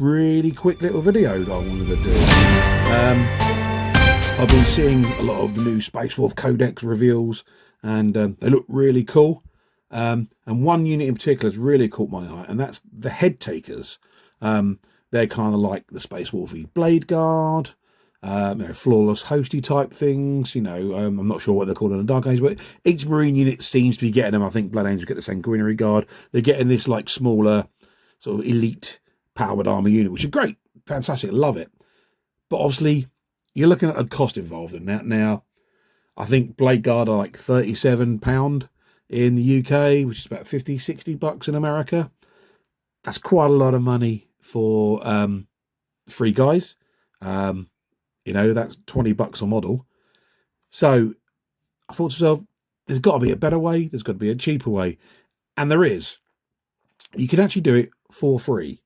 really quick little video that I wanted to do. I've been seeing a lot of the new Spacewolf Codex reveals, and they look really cool. And one unit in particular has really caught my eye, and that's the Headtakers. They're kind of like the Spacewolfy Blade Guard, flawless hosty type things. I'm not sure what they're called in the Dark Age, but each Marine unit seems to be getting them. I think Blood Angels get the Sanguinary Guard. They're getting this like smaller sort of elite powered armor unit, which is great, fantastic, love it. But obviously, you're looking at a cost involved in that. Now, I think Blade Guard are like £37 in the UK, which is about 50, 60 bucks in America. That's quite a lot of money for 3 guys. That's 20 bucks a model. So I thought to myself, there's got to be a better way. There's got to be a cheaper way. And there is. You can actually do it for free.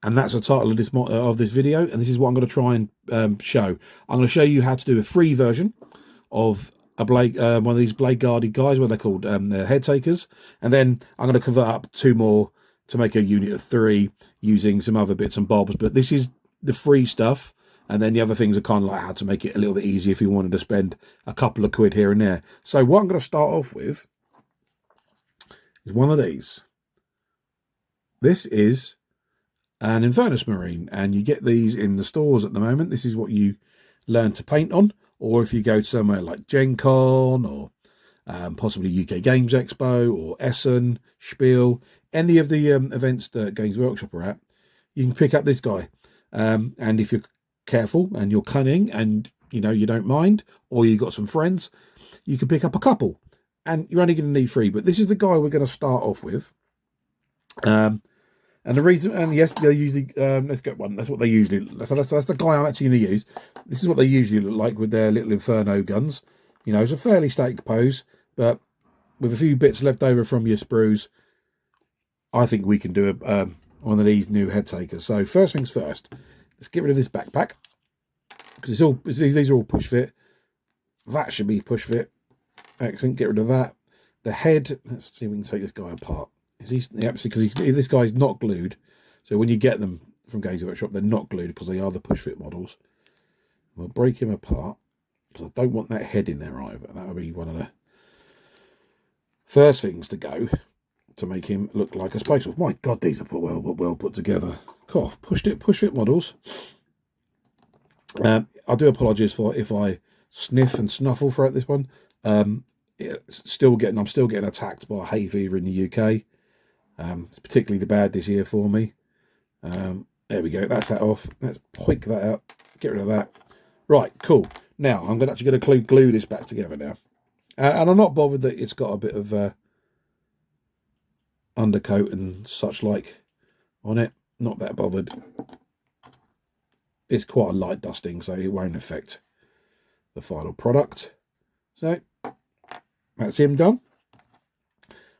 And that's the title of this video. And this is what I'm going to try and show. I'm going to show you how to do a free version of one of these Blade Guarded guys, what they're called, they're Headtakers. And then I'm going to convert up 2 more to make a unit of 3 using some other bits and bobs. But this is the free stuff. And then the other things are kind of like how to make it a little bit easier if you wanted to spend a couple of quid here and there. So what I'm going to start off with is one of these. This is an Infernus Marine, and you get these in the stores at the moment. This is what you learn to paint on, or if you go to somewhere like Gen Con or possibly UK Games Expo or Essen, Spiel, any of the events that Games Workshop are at, you can pick up this guy. And if you're careful and you're cunning and you don't mind, or you've got some friends, you can pick up a couple, and you're only going to need 3. But this is the guy we're going to start off with. And the reason, and yes, they're usually, let's get one. That's what they usually, so that's the guy I'm actually going to use. This is what they usually look like with their little Inferno guns. It's a fairly static pose, but with a few bits left over from your sprues, I think we can do one of these new Headtakers. So first things first, let's get rid of this backpack, because these are all push fit. That should be push fit. Excellent, get rid of that. The head, let's see if we can take this guy apart. Because this guy's not glued, so when you get them from Games Workshop, they're not glued because they are the push fit models. We'll break him apart because I don't want that head in there either. That would be one of the first things to go to make him look like a Space Wolf. My God, these are well put together. God, push fit models. I do apologise for if I sniff and snuffle throughout this one. I'm still getting attacked by hay fever in the UK. It's particularly bad this year for me. There we go. That's that off. Let's poke that out. Get rid of that. Right, cool. Now I'm actually going to glue this back together now, and I'm not bothered that it's got a bit of undercoat and such like on it. Not that bothered. It's quite a light dusting, so it won't affect the final product. So that's him done.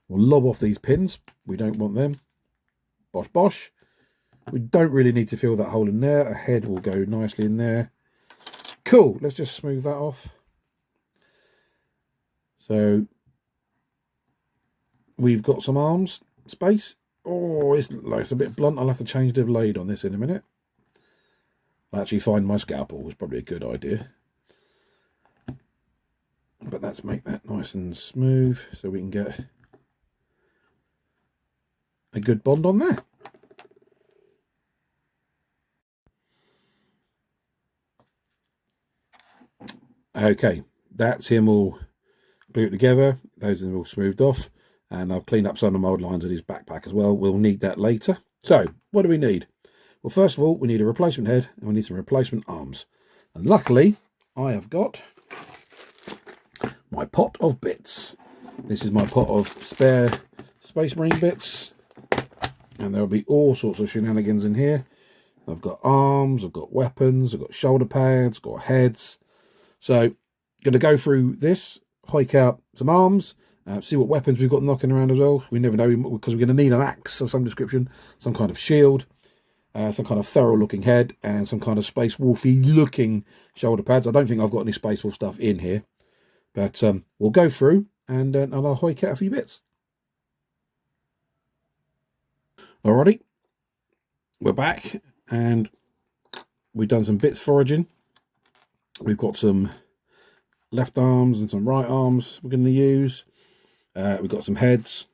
We'll lob off these pins. We don't want them. Bosh, bosh. We don't really need to fill that hole in there. A head will go nicely in there. Cool. Let's just smooth that off. So we've got some arms space. Oh, it's a bit blunt. I'll have to change the blade on this in a minute. I'll actually find my scalpel was probably a good idea. But let's make that nice and smooth so we can get a good bond on there. Okay, that's him all glued together. Those are all smoothed off, and I've cleaned up some of the mould lines in his backpack as well. We'll need that later. So what do we need? Well, first of all, we need a replacement head, and we need some replacement arms. And luckily, I have got my pot of bits. This is my pot of spare Space Marine bits, and there'll be all sorts of shenanigans in here. I've got arms, I've got weapons, I've got shoulder pads, I've got heads. So going to go through this, hike out some arms, see what weapons we've got knocking around as well. We never know, because we're going to need an axe of some description, some kind of shield, some kind of thorough looking head, and some kind of Space Wolfy looking shoulder pads. I don't think I've got any Space Wolf stuff in here, but we'll go through and I'll hike out a few bits. Alrighty, we're back. and we've done some bits foraging. We've got some left arms and some right arms we're going to use. We've got some heads.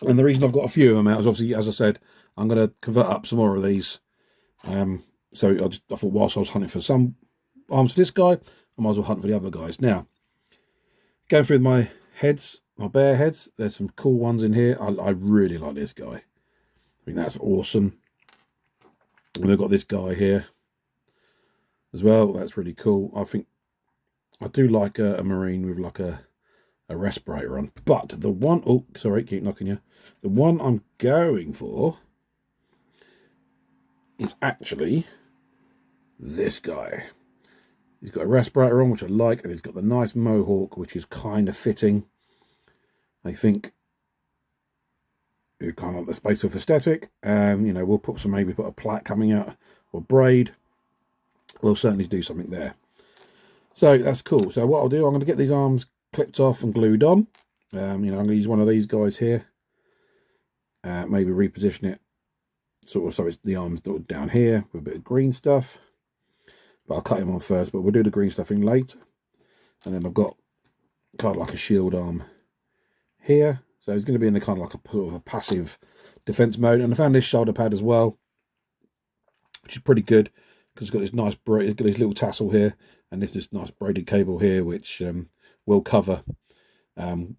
And the reason I've got a few of them out is obviously, as I said, I'm going to convert up some more of these. So I thought whilst I was hunting for some arms for this guy, I might as well hunt for the other guys. Now, going through my heads, my bear heads, there's some cool ones in here. I really like this guy. I think that's awesome. And we've got this guy here as well. That's really cool. I think I do like a marine with like a respirator on. But the one, oh, sorry, keep knocking you. The one I'm going for is actually this guy. He's got a respirator on, which I like, and he's got the nice mohawk, which is kind of fitting. I think you kind of like the Spacewolf aesthetic. You know, we'll put some, maybe put a plait coming out or braid. We'll certainly do something there. So that's cool. So what I'll do, I'm going to get these arms clipped off and glued on. You know, I'm going to use one of these guys here. Maybe reposition it sort of so it's the arms down here with a bit of green stuff. But I'll cut him on first, but we'll do the green stuffing later. And then I've got kind of like a shield arm here. So it's going to be in the kind of like a sort of a passive defense mode. And I found this shoulder pad as well, which is pretty good because it's got this nice it's got this little tassel here, and this nice braided cable here, which will cover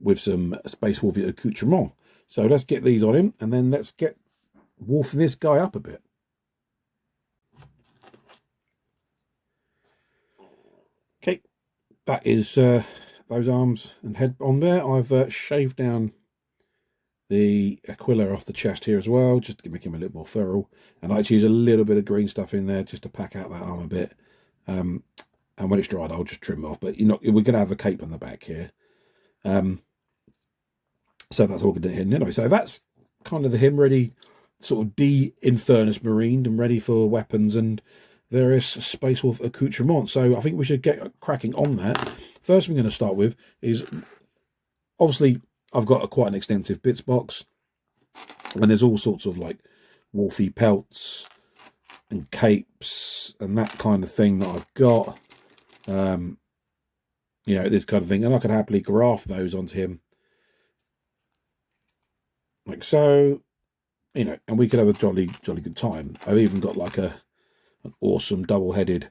with some Spacewolf accoutrement. So let's get these on him, and then let's get wolfing this guy up a bit. Okay, that is those arms and head on there. I've shaved down the Aquila off the chest here as well, just to make him a little more feral. And I like to use a little bit of green stuff in there just to pack out that arm a bit. And when it's dried, I'll just trim it off. But we're going to have a cape on the back here. So that's all good to him anyway. So that's kind of the him ready, sort of de-Infernus marined and ready for weapons and various Spacewolf accoutrements. So I think we should get cracking on that. First thing we're going to start with is, obviously, I've got quite an extensive bits box, and there's all sorts of like wolfy pelts and capes and that kind of thing that I've got. You know, this kind of thing, and I could happily graft those onto him like so, you know, and we could have a jolly good time. I've even got like an awesome double-headed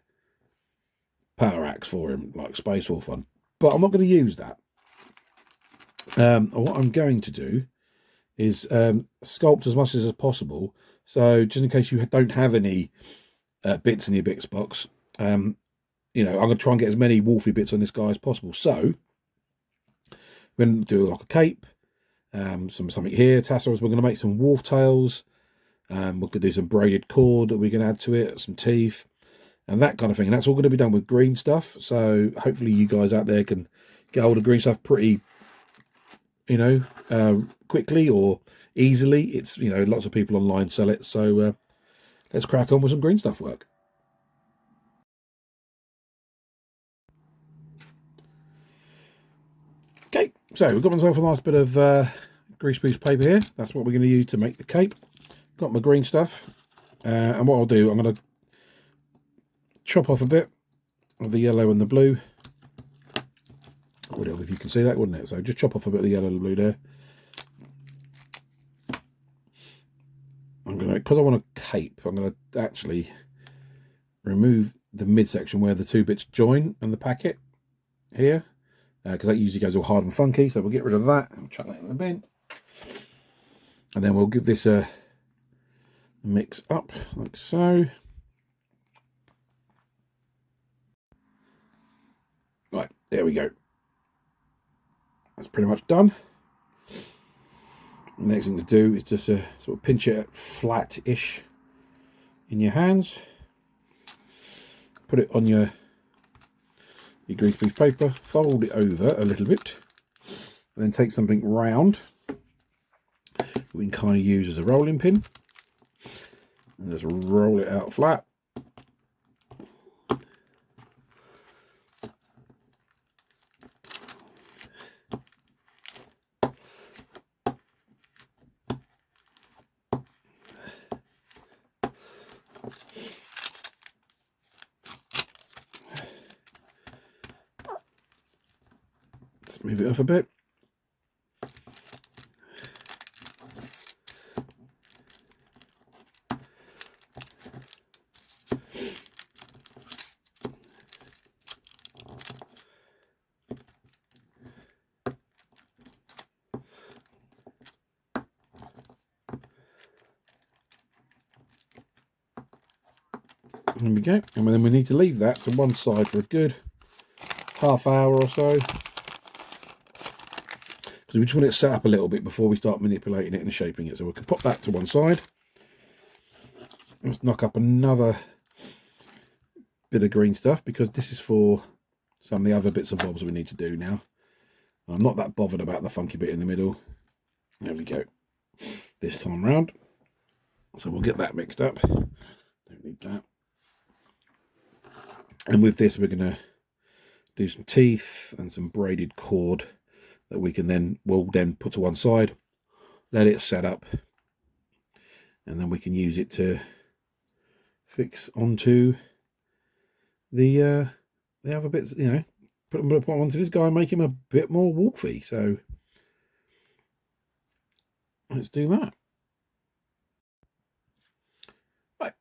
power axe for him, like Spacewolf one, but I'm not going to use that. What I'm going to do is sculpt as much as possible. So just in case you don't have any bits in your bits box, you know, I'm going to try and get as many wolfy bits on this guy as possible. So we're going to do like a cape, something here, tassels. We're going to make some wolf tails. We're going to do some braided cord that we can add to it, some teeth, and that kind of thing. And that's all going to be done with green stuff. So hopefully you guys out there can get hold of green stuff pretty, you know, quickly or easily. It's, you know, lots of people online sell it. So let's crack on with some green stuff work. Okay, so we've got myself a nice bit of grease piece of paper here. That's what we're going to use to make the cape. Got my green stuff, and what I'll do, I'm going to chop off a bit of the yellow and the blue. Would help if you can see that, wouldn't it? So just chop off a bit of the yellow and the blue there. I'm going to, because I want a cape, I'm going to actually remove the midsection where the two bits join and the packet here, because that usually goes all hard and funky. So we'll get rid of that. We'll chuck that in the bin, and then we'll give this a mix up like so. Right, there we go. That's pretty much done. The next thing to do is just sort of pinch it flat-ish in your hands. Put it on your grease piece of paper, fold it over a little bit, and then take something round that we can kind of use as a rolling pin, and just roll it out flat. Let's move it off a bit. There we go, and then we need to leave that to one side for a good half hour or so, because we just want it set up a little bit before we start manipulating it and shaping it. So we can pop that to one side. Let's knock up another bit of green stuff, because this is for some of the other bits and bobs we need to do now. I'm not that bothered about the funky bit in the middle. There we go, this time round. So we'll get that mixed up. Don't need that. And with this, we're going to do some teeth and some braided cord that we'll then put to one side, let it set up, and then we can use it to fix onto the other bits, you know, put them onto this guy and make him a bit more wolfy. So let's do that. Right,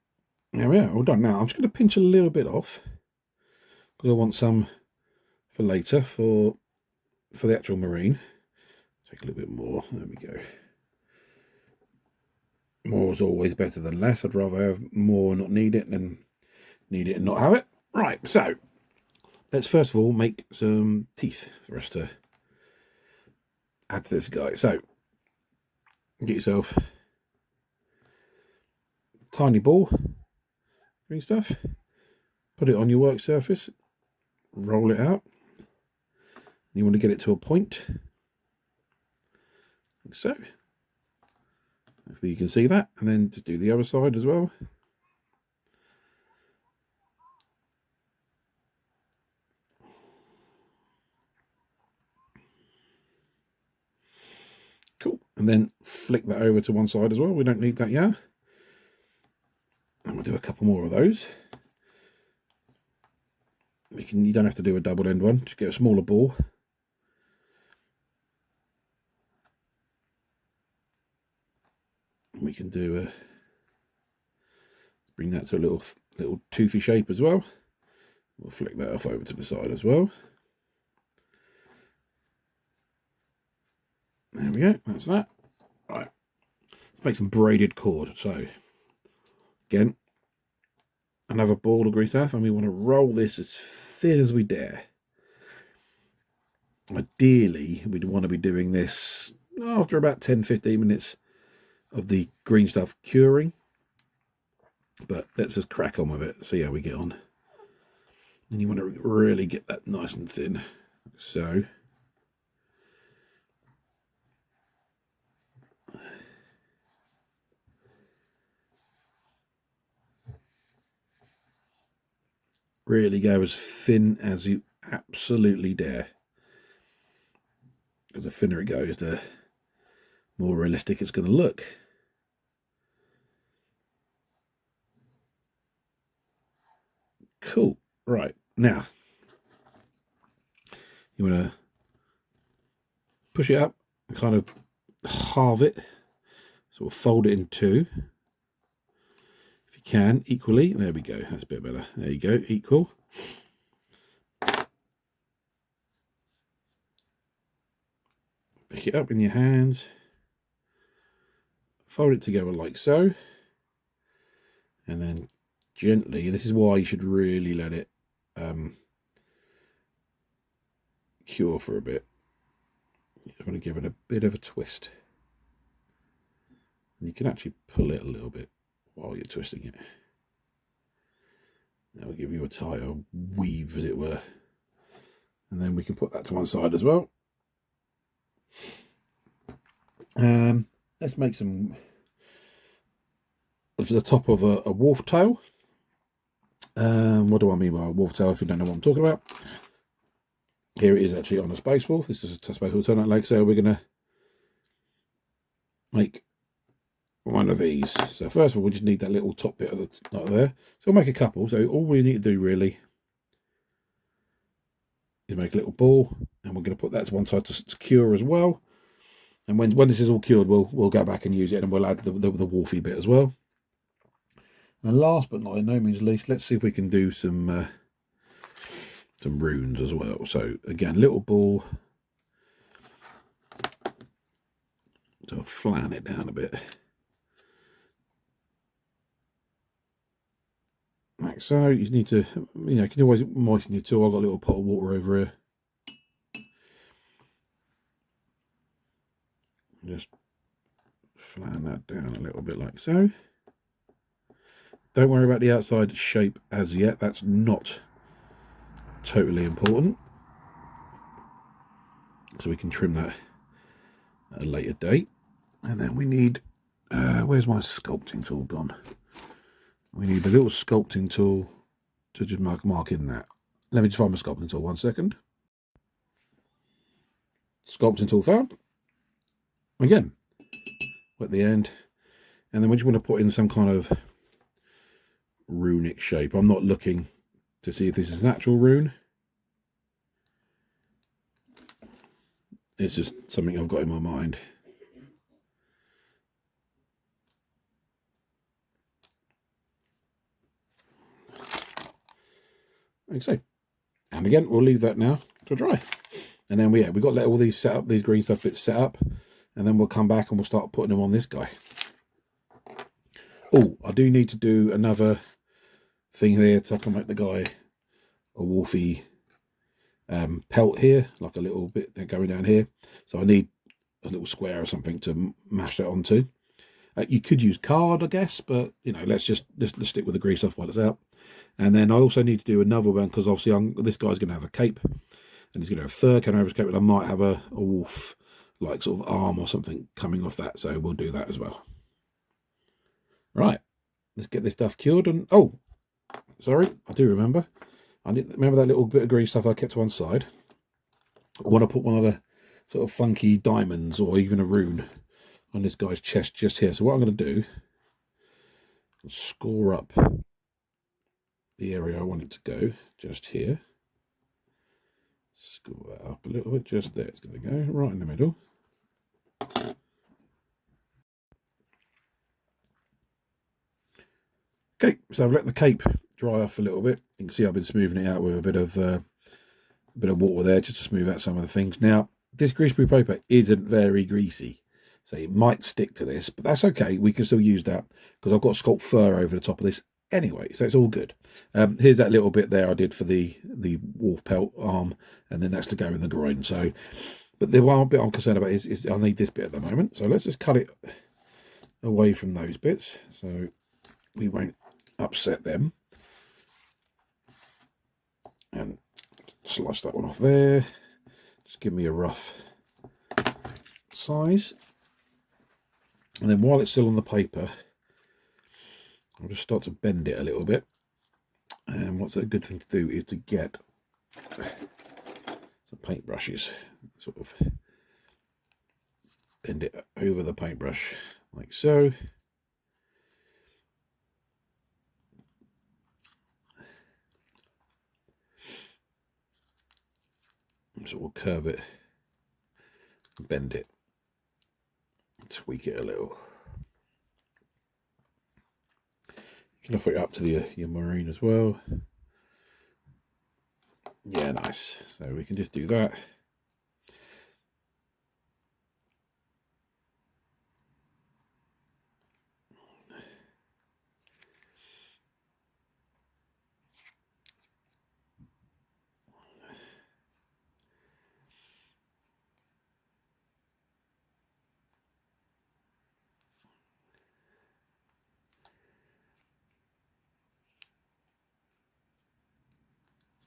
there we are, all done. Now I'm just going to pinch a little bit off, because I want some for later for the actual marine. Take a little bit more. There we go. More is always better than less. I'd rather have more and not need it than need it and not have it. Right, so let's first of all make some teeth for us to add to this guy. So get yourself a tiny ball, green stuff, put it on your work surface, roll it out. You want to get it to a point, like so. Hopefully you can see that, and then just do the other side as well. Cool, and then flick that over to one side as well. We don't need that yet. And we'll do a couple more of those. You don't have to do a double end one, just get a smaller ball. We can do bring that to a little toothy shape as well. We'll flick that off over to the side as well. There we go, that's that. Right, let's make some braided cord. So again, another ball of green stuff, and we want to roll this as thin as we dare. Ideally, we'd want to be doing this after about 10-15 minutes of the green stuff curing, but let's just crack on with it, see how we get on. And you want to really get that nice and thin, so really go as thin as you absolutely dare, because the thinner it goes, the more realistic it's going to look. Cool. Right, now you want to push it up and kind of halve it, so we'll fold it in two if you can equally. There we go, that's a bit better. There you go, equal. Pick it up in your hands, fold it together like so, and then gently, this is why you should really let it cure for a bit. You just want to give it a bit of a twist. And you can actually pull it a little bit while you're twisting it. That will give you a tighter weave, as it were. And then we can put that to one side as well. Let's make some of the top of a wolf tail. What do I mean by a wolf tail if you don't know what I'm talking about? Here it is actually on a Spacewolf. This is a Spacewolf turnout leg, so we're going to make one of these. So first of all, we just need that little top bit of the like there. So we'll make a couple. So all we need to do really is make a little ball, and we're going to put that to one side to secure as well. And when this is all cured, we'll go back and use it, and we'll add the Wolfie bit as well. And last but not by no means least, let's see if we can do some runes as well. So again, little ball. So I'll flatten it down a bit. Like so. You need to, you can always moisten your tool. I've got a little pot of water over here. Just flatten that down a little bit like so. Don't worry about the outside shape as yet. That's not totally important. So we can trim that at a later date. And then we need, where's my sculpting tool gone? We need a little sculpting tool to just mark in that. Let me just find my sculpting tool, 1 second. Sculpting tool found. Again, at the end. And then we just want to put in some kind of runic shape. I'm not looking to see if this is an actual rune. It's just something I've got in my mind. Like so. And again, we'll leave that now to dry. And then we've got to let all these set up, these green stuff bits set up, and then we'll come back and we'll start putting them on this guy. Oh, I do need to do another thing here so I can make the guy a Wolfie pelt here, like a little bit going down here. So I need a little square or something to mash that onto. You could use card, I guess, but let's stick with the grease off while it's out. And then I also need to do another one because obviously this guy's going to have a cape, and he's going to have fur coming over his cape, and I might have a wolf like sort of arm or something coming off that. So we'll do that as well. Right, let's get this stuff cured. And oh, sorry, I do remember. I didn't remember that little bit of green stuff I kept to one side. I want to put one of the sort of funky diamonds or even a rune on this guy's chest just here. So what I'm going to do is score up the area I want it to go just here. Score that up a little bit just there. It's going to go right in the middle. Okay, so I've let the cape dry off a little bit. You can see I've been smoothing it out with a bit of water there just to smooth out some of the things. Now, this greaseproof paper isn't very greasy, so it might stick to this, but that's okay. We can still use that because I've got sculpt fur over the top of this anyway, so it's all good. Here's that little bit there I did for the wolf pelt arm, and then that's to go in the groin. So, but the one bit I'm concerned about is I need this bit at the moment. So let's just cut it away from those bits so we won't upset them. And slice that one off there. Just give me a rough size. And then while it's still on the paper, I'll just start to bend it a little bit. And what's a good thing to do is to get some paintbrushes, sort of bend it over the paintbrush like so. So we'll curve it, bend it, tweak it a little. You can offer it up to your marine as well. Yeah, nice. So we can just do that.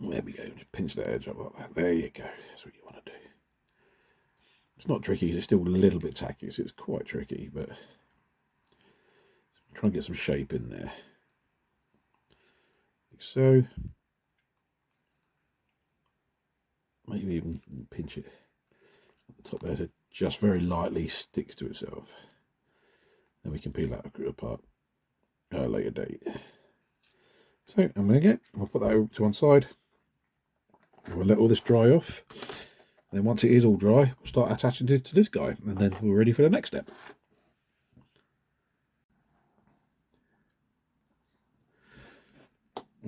There we go, just pinch that edge up like that. There you go, that's what you want to do. It's not tricky, it's still a little bit tacky, so it's quite tricky, but try and get some shape in there. Like so. Maybe even pinch it at the top there so it just very lightly sticks to itself. Then we can peel that apart at a later date. So I'm going to get, I'll put that over to one side. We'll let all this dry off. And then once it is all dry, we'll start attaching it to this guy, and then we're ready for the next step.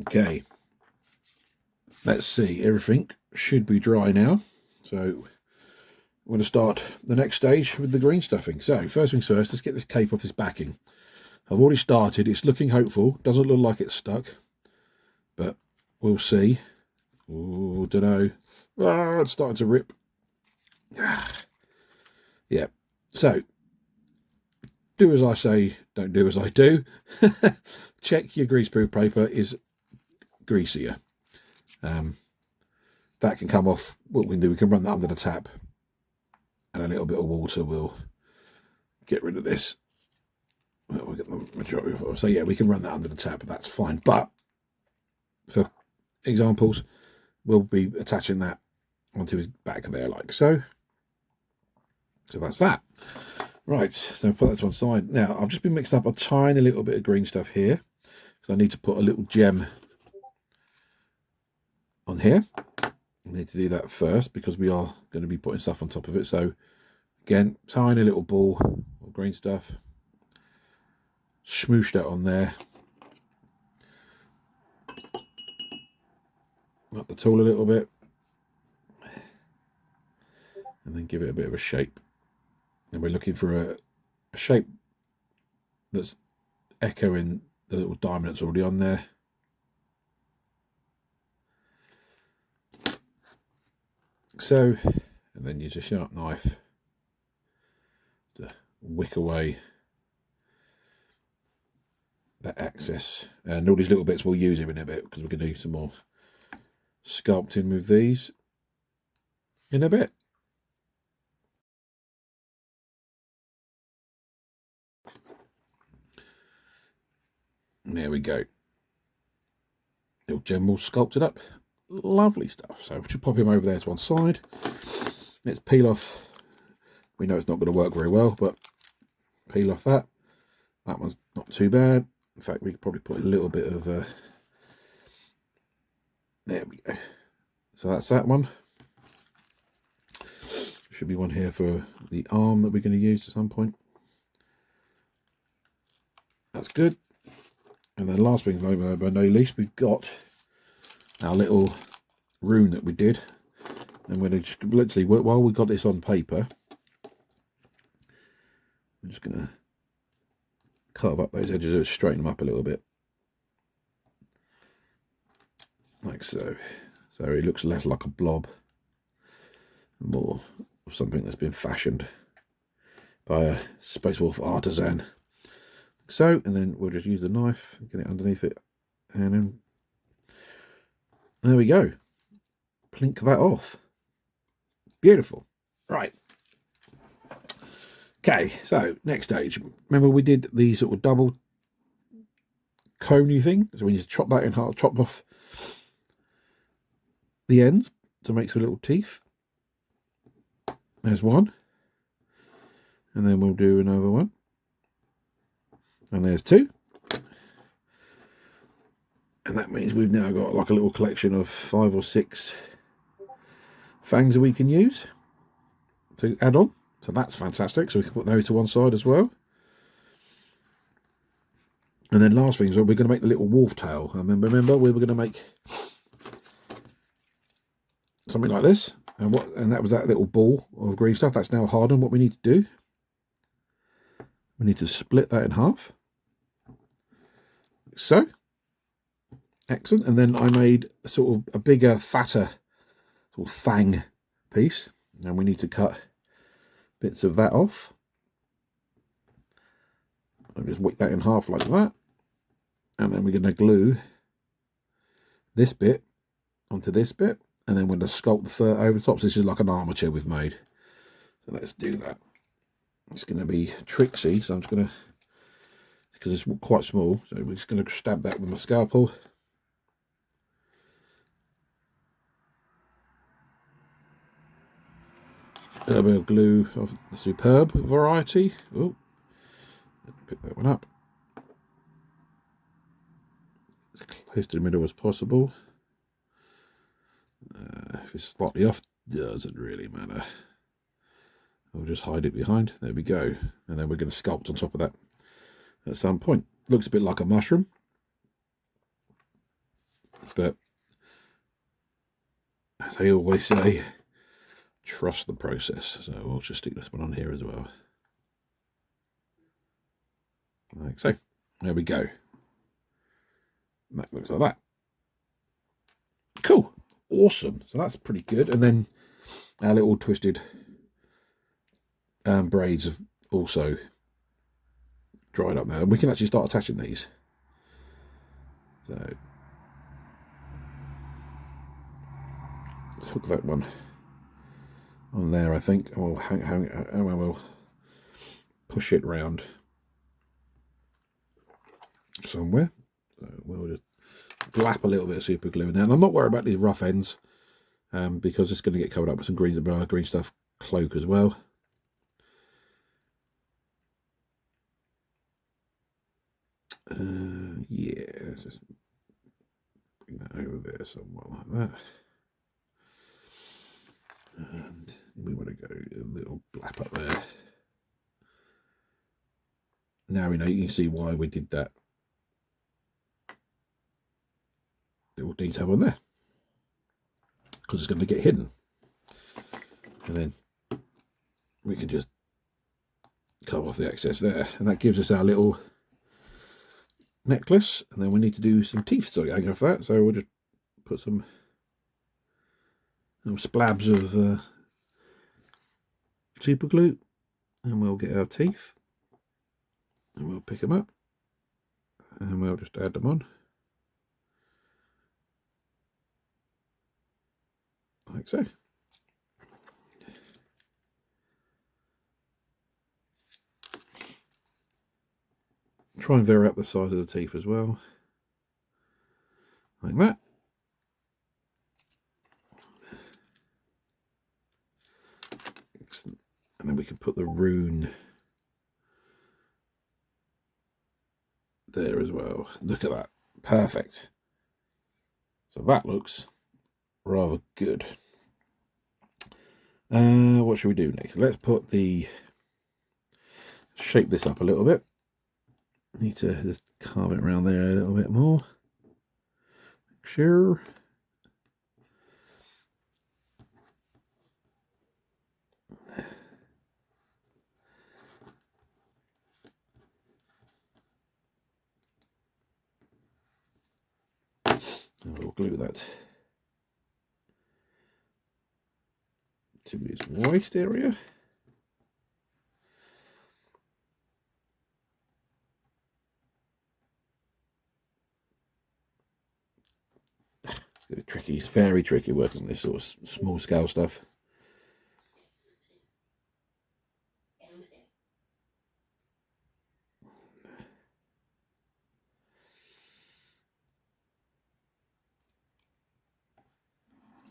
Okay, let's see, everything should be dry now. So we're going to start the next stage with the green stuffing. So first things first, let's get this cape off this backing. I've already started, it's looking hopeful, doesn't look like it's stuck, but we'll see. Oh, don't know. Ah, it's starting to rip. Yeah, so do as I say, don't do as I do. Check your greaseproof paper is greasier. That can come off. What we can do, we can run that under the tap, and a little bit of water will get rid of this. Well, we'll get the majority of it. So yeah, we can run that under the tap, that's fine. But for examples, we'll be attaching that onto his back there like so. So that's that. Right, so put that to one side. Now, I've just been mixed up a tiny little bit of green stuff here, because I need to put a little gem on here. We need to do that first, because we are going to be putting stuff on top of it. So, again, tiny little ball of green stuff. Smoosh that on there. Up the tool a little bit. And then give it a bit of a shape. And we're looking for a shape that's echoing the little diamond that's already on there. So, and then use a sharp knife to wick away that excess. And all these little bits we'll use in a bit, because we're going to do some more sculpting with these in a bit. There we go. Little gem all sculpted up. Lovely stuff. So we should pop him over there to one side. Let's peel off. We know it's not going to work very well, but peel off that. That one's not too bad. In fact, we could probably put a little bit of... there we go. So that's that one. Should be one here for the arm that we're going to use at some point. That's good. And then last thing, but no least, we've got our little rune that we did. And we're just literally, while we got this on paper, I'm just going to carve up those edges and straighten them up a little bit. Like so. So it looks less like a blob, more of something that's been fashioned by a Spacewolf artisan. So, and then we'll just use the knife, get it underneath it, and then there we go. Plink that off. Beautiful. Right. Okay, so next stage. Remember we did the sort of double coney thing? So we need to chop that in half, chop off the ends to make some little teeth. There's one. And then we'll do another one. And there's two. And that means we've now got like a little collection of 5 or 6 fangs that we can use to add on. So that's fantastic. So we can put those to one side as well. And then last thing is we're going to make the little wolf tail. Remember we were going to make something like this. And that was that little ball of green stuff. That's now hardened. What we need to do, we need to split that in half. So, excellent. And then I made a sort of a bigger, fatter sort of fang piece. And we need to cut bits of that off. I'll just wick that in half like that. And then we're going to glue this bit onto this bit. And then we're going to sculpt the fur over the top. So this is like an armature we've made. So let's do that. It's going to be tricksy. So I'm just going to, because it's quite small, so we're just going to stab that with my scalpel. A little bit of glue of the superb variety. Oh, Pick that one up. As close to the middle as possible. If it's slightly off, doesn't really matter. We'll just hide it behind. There we go. And then we're going to sculpt on top of that at some point. Looks a bit like a mushroom. But as I always say, trust the process. So we'll just stick this one on here as well. Like so. There we go. And that looks like that. Cool. Awesome. So that's pretty good. And then our little twisted braids have also dried up now. And we can actually start attaching these. So let's hook that one on there, I think. And we'll and we'll push it round somewhere. So we'll just blap a little bit of super glue in there. And I'm not worried about these rough ends because it's going to get covered up with some green stuff cloak as well. Yeah, let's just bring that over there somewhat like that. And we want to go a little blap up there. Now we know, you can see why we did that little detail on there, because it's going to get hidden. And then we can just cut off the excess there, and that gives us our little necklace. And then we need to do some teeth hanging off that, so we'll just put some little splabs of super glue, and we'll get our teeth, and we'll pick them up, and we'll just add them on like so. Try and vary up the size of the teeth as well, like that. Excellent. And then we can put the rune there as well. Look at that. Perfect. So that looks rather good. What should we do next? Let's put the... shape this up a little bit. Need to just carve it around there a little bit more. Sure. And we'll glue that to his waist area. It's tricky. It's very tricky working on this sort of small scale stuff.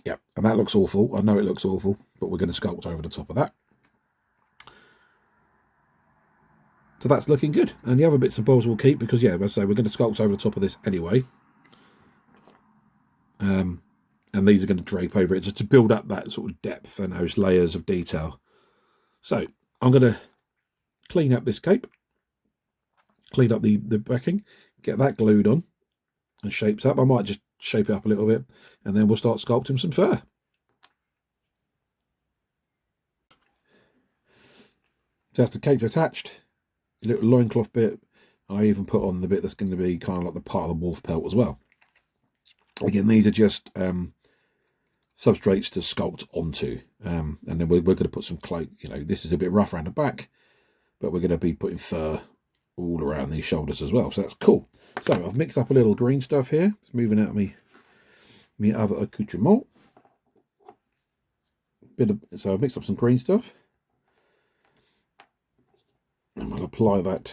Yep, and that looks awful. I know it looks awful, but we're going to sculpt over the top of that. So that's looking good. And the other bits and bobs we'll keep because, yeah, as I say, we're going to sculpt over the top of this anyway. And these are going to drape over it just to build up that sort of depth and those layers of detail. So I'm going to clean up this cape, clean up the backing, get that glued on and shapes up. I might just shape it up a little bit and then we'll start sculpting some fur. So that's the cape attached, the little loincloth bit. I even put on the bit that's going to be kind of like the part of the wolf pelt as well. Again, these are just substrates to sculpt onto, and then we're going to put some cloak. You know, this is a bit rough around the back, but we're going to be putting fur all around these shoulders as well, so that's cool. So I've mixed up a little green stuff here. It's moving out of me other accoutrement. So I've mixed up some green stuff, and we'll apply that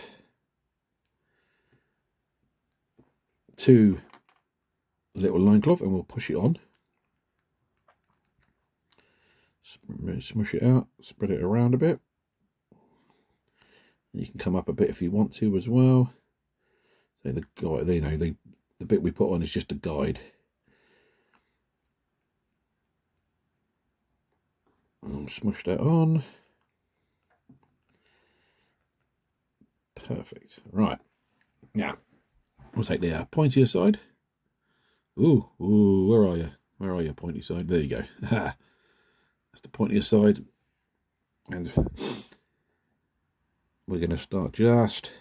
to the little loincloth, and we'll push it on. Smush it out, spread it around a bit, You can come up a bit if you want to as well. So the guide, you know, the bit we put on is just a guide. And smush that on. Perfect. Right. Now, we'll take the pointier side. Ooh, where are you? Where are you, pointy side? There you go. That's the pointier side. And we're going to start just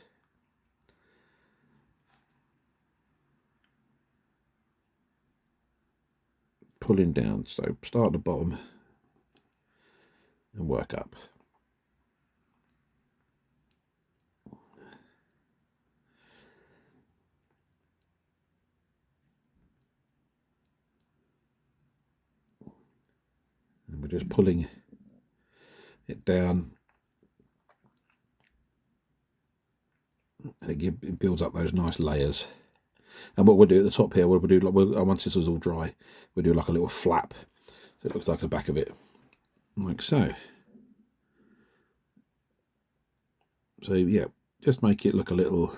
pulling down. So start at the bottom and work up. And we're just pulling it down, and it builds up those nice layers. And what we'll do at the top here, we'll do, like, once this is all dry, we'll do like a little flap, so it looks like the back of it, like so. So yeah, just make it look a little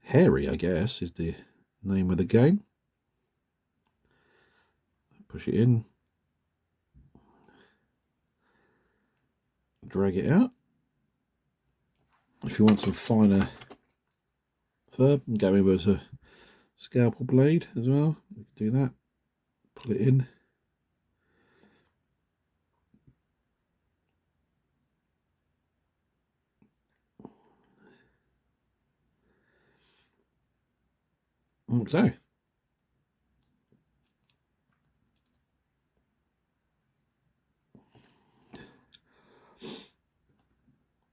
hairy, I guess, is the name of the game. Push it in, drag it out. If you want some finer fur, go in with a scalpel blade as well. You can do that. Pull it in. Like so.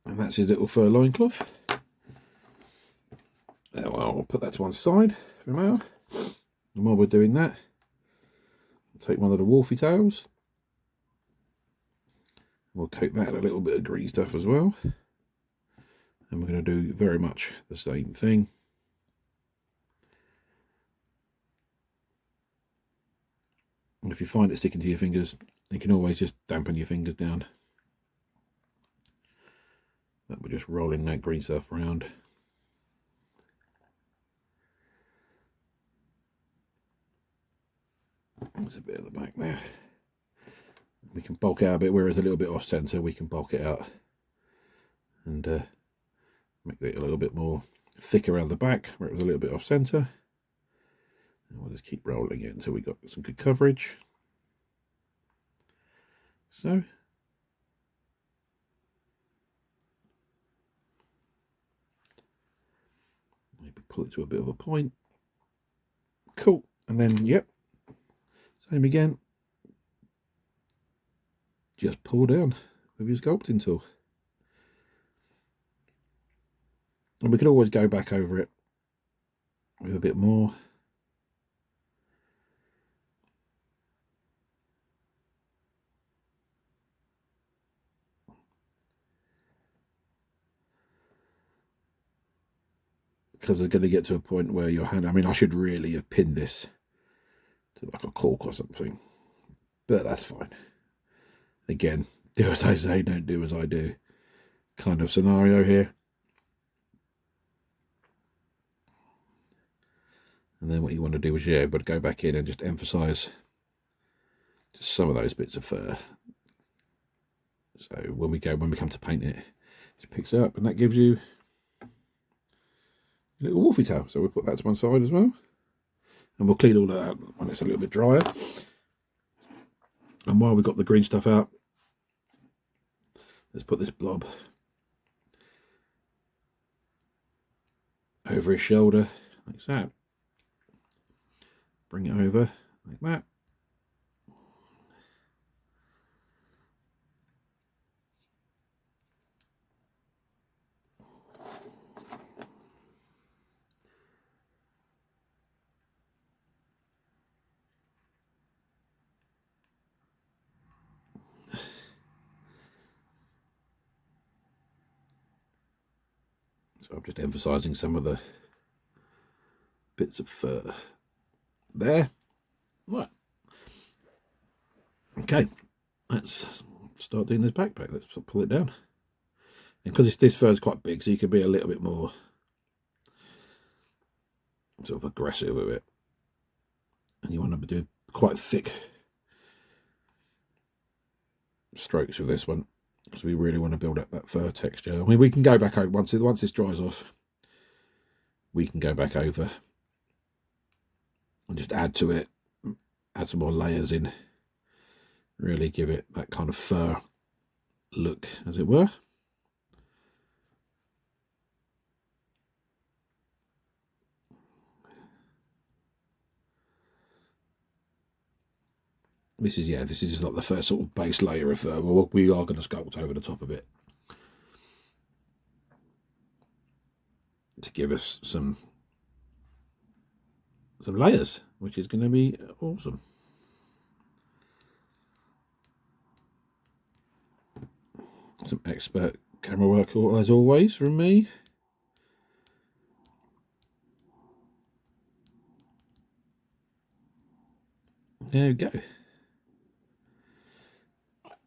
And that's his little fur loincloth. Well, I'll put that to one side for now. And while we're doing that, I'll take one of the wolfy tails. We'll coat that in a little bit of green stuff as well. And we're going to do very much the same thing. And if you find it sticking to your fingers, you can always just dampen your fingers down. But we're just rolling that green stuff around. There's a bit at the back there. We can bulk out a bit, where it's a little bit off centre, we can bulk it out and make it a little bit more thick around the back where it was a little bit off centre. And we'll just keep rolling it until we got some good coverage. So maybe pull it to a bit of a point. Cool. And then, yep, same again. Just pull down with your sculpting tool. And we can always go back over it with a bit more. Because it's going to get to a point where your hand, I mean, I should really have pinned this to like a cork or something, but that's fine. Again, do as I say, don't do as I do kind of scenario here. And then what you want to do is, yeah, but go back in and just emphasize just some of those bits of fur. So when we come to paint it, it picks up, and that gives you a little wolfy tail. So we'll put that to one side as well. And we'll clean all that out when it's a little bit drier. And while we've got the green stuff out, let's put this blob over his shoulder, like that. Bring it over, like that. So I'm just emphasizing some of the bits of fur there. Right. Okay, let's start doing this backpack. Let's pull it down. And because this fur is quite big, so you can be a little bit more sort of aggressive with it. And you want to do quite thick strokes with this one, because we really want to build up that fur texture. I mean, we can go back over once this dries off. We can go back over and just add to it, add some more layers in, really give it that kind of fur look, as it were. This is just like the first sort of base layer of fur. Well, we are going to sculpt over the top of it to give us some layers, which is going to be awesome. Some expert camera work as always from me. There we go.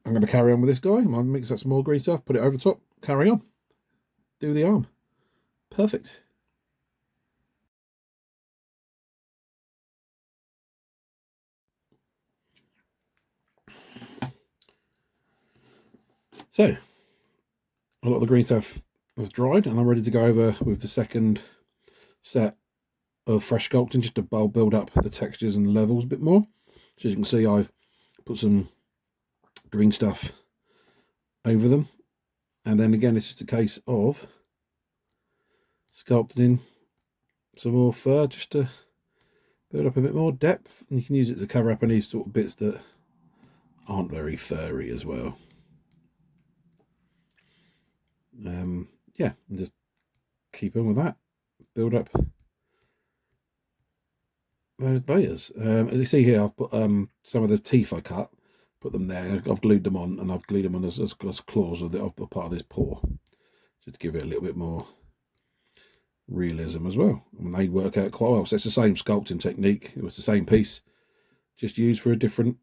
I'm going to carry on with this guy. I might mix up some more green stuff, put it over the top, carry on. Do the arm. Perfect. So, a lot of the green stuff was dried, and I'm ready to go over with the second set of fresh sculpting, just to build up the textures and the levels a bit more. So as you can see, I've put some green stuff over them, and then again it's just a case of sculpting in some more fur just to build up a bit more depth, and you can use it to cover up any sort of bits that aren't very furry as well. Yeah, and just keep on with that, build up those layers. As you see here, I've put some of the teeth I cut, put them there. I've glued them on, and I've glued them on as claws of part of this paw, just to give it a little bit more realism as well. And they work out quite well. So it's the same sculpting technique. It was the same piece, just used for a different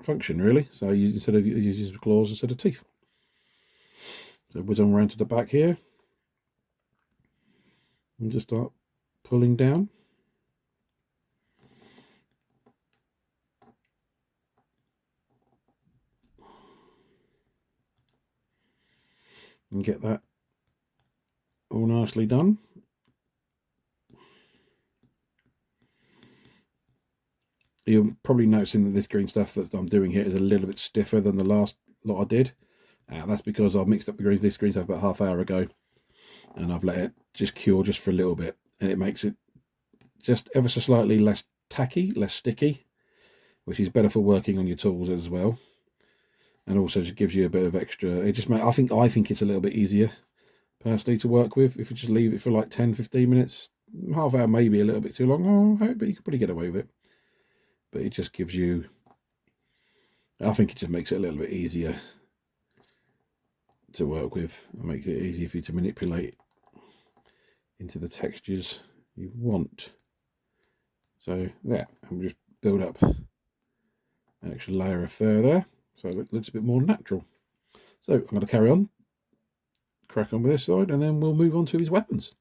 function, really. So instead of using claws instead of teeth. So whiz on around to the back here, and just start pulling down. And get that all nicely done. You're probably noticing that this green stuff that I'm doing here is a little bit stiffer than the last lot I did. That's because I mixed up this green stuff about half hour ago, and I've let it just cure just for a little bit, and it makes it just ever so slightly less tacky, less sticky, which is better for working on your tools as well. And also just gives you a bit of extra. It just I think it's a little bit easier personally to work with if you just leave it for like 10-15 minutes. Half hour maybe a little bit too long, but you could probably get away with it. But it just gives you, I think it just makes it a little bit easier to work with, and makes it easier for you to manipulate into the textures you want. So there, and just build up an extra layer of fur there, so it looks a bit more natural. So I'm going to carry on, crack on with this side, and then we'll move on to his weapons.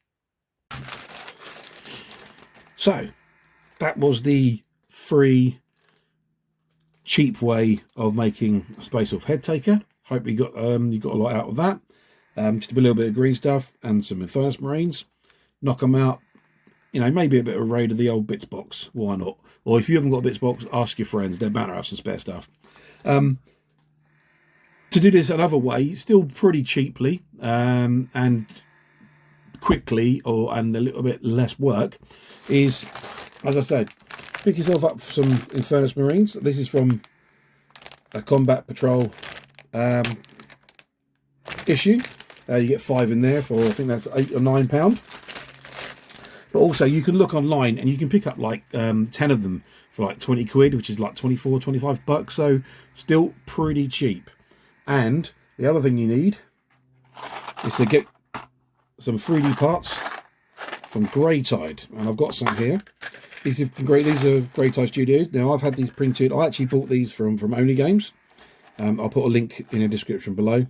So that was the free, cheap way of making a Spacewolf Headtaker. Hope you got a lot out of that. Just a little bit of green stuff and some Infernus Marines. Knock them out. You know, maybe a bit of a raid of the old bits box. Why not? Or if you haven't got a bits box, ask your friends. They're bound to have some spare stuff. To do this another way, still pretty cheaply and quickly, and a little bit less work, is, as I said, pick yourself up some Infernus Marines. This is from a Combat Patrol issue. You get 5 in there for, I think that's £8 or £9. But also you can look online and you can pick up like 10 of them for like 20 quid, which is like 24-25 bucks. So still pretty cheap. And the other thing you need is to get some 3D parts from Grey Tide, and I've got some here. These are Grey Tide Studios. Now I've had these printed. I actually bought these from Only Games. I'll put a link in the description below.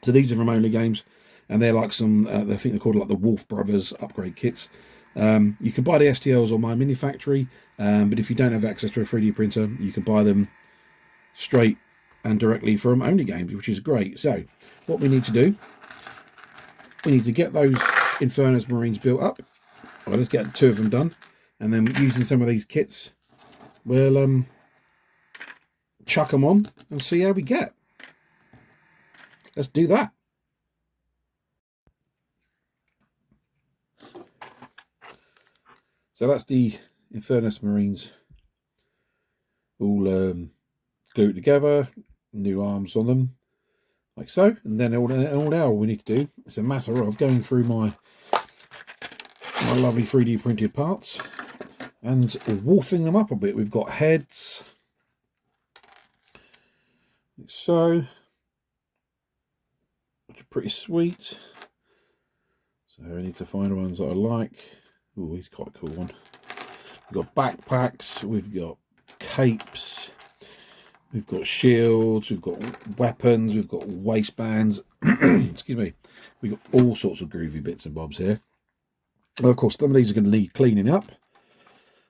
So these are from Only Games, and they're like some, I think they're called like the Wolf Brothers upgrade kits. You can buy the STLs on my Mini Factory, but if you don't have access to a 3D printer, you can buy them straight and directly from Only Games, which is great. So what we need to do, we need to get those Infernus Marines built up. Well, let's get 2 of them done, and then using some of these kits, we'll chuck them on and see how we get. Let's do that. So that's the Infernus Marines all glued together, new arms on them, like so. And then all now we need to do, it's a matter of going through my lovely 3D printed parts and wolfing them up a bit. We've got heads, like so, which are pretty sweet. So I need to find the ones that I like. Oh, he's quite a cool one. We've got backpacks, we've got capes, we've got shields, we've got weapons, we've got waistbands. Excuse me. We've got all sorts of groovy bits and bobs here. Well, of course, some of these are going to need cleaning up.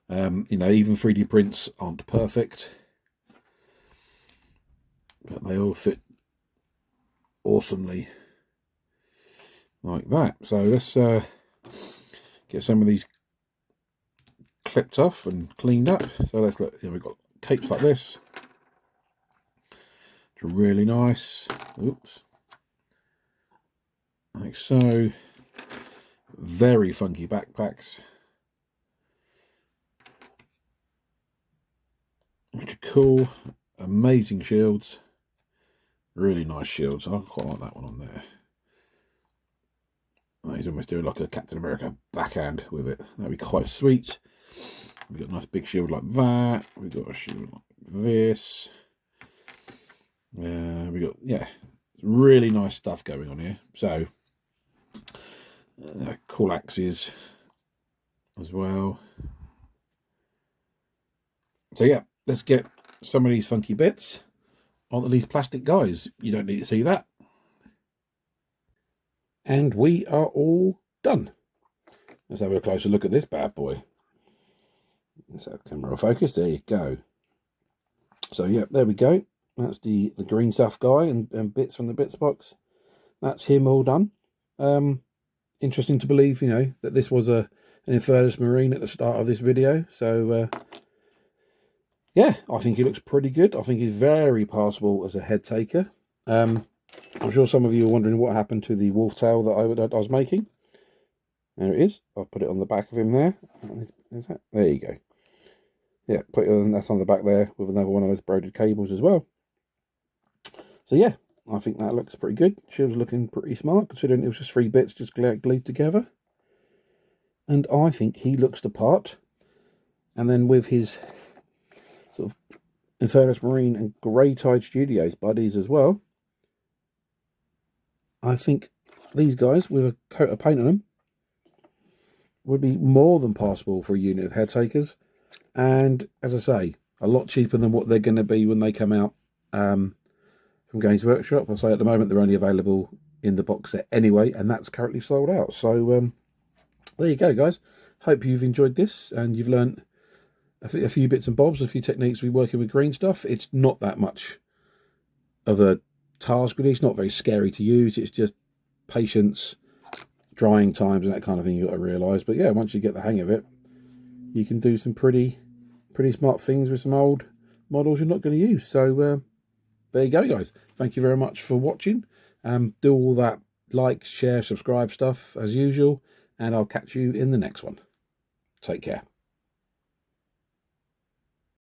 You know, even 3D prints aren't perfect, but they all fit awesomely like that. So let's get some of these clipped off and cleaned up. So let's look. Here we've got capes like this, which are really nice. Oops, like so. Very funky backpacks, which are cool. Amazing shields, really nice shields. I quite like that one on there. Oh, he's almost doing like a Captain America backhand with it. That'd be quite sweet. We've got a nice big shield like that. We've got a shield like this. We got, yeah, really nice stuff going on here. So cool axes as well. So yeah, let's get some of these funky bits onto these plastic guys. You don't need to see that. And we are all done. Let's have a closer look at this bad boy. Let's have camera focus. There you go. So yeah, there we go. That's the green stuff guy and bits from the bits box. That's him all done. Interesting to believe, you know, that this was an Infernus Marine at the start of this video. So yeah, I think he looks pretty good. I think he's very passable as a Headtaker. I'm sure some of you are wondering what happened to the wolf tail that I was making. There it is. I'll put it on the back of him there. Is that? There you go. Yeah, put it on, that's on the back there with another one of those braided cables as well. So yeah, I think that looks pretty good. Shield's looking pretty smart, considering it was just 3 bits just glued together. And I think he looks the part. And then with his sort of Infernus Marine and Grey Tide Studios buddies as well, I think these guys, with a coat of paint on them, would be more than passable for a unit of Headtakers. And, as I say, a lot cheaper than what they're going to be when they come out from Games Workshop. I'll say at the moment they're only available in the box set anyway, and that's currently sold out. So, there you go, guys. Hope you've enjoyed this and you've learnt a few bits and bobs, a few techniques with working with green stuff. It's not that much of a task, really. It's not very scary to use. It's just patience, drying times, and that kind of thing you've got to realise. But yeah, once you get the hang of it, you can do some pretty smart things with some old models you're not going to use. So there you go, guys. Thank you very much for watching. Do all that like, share, subscribe stuff as usual, and I'll catch you in the next one. Take care.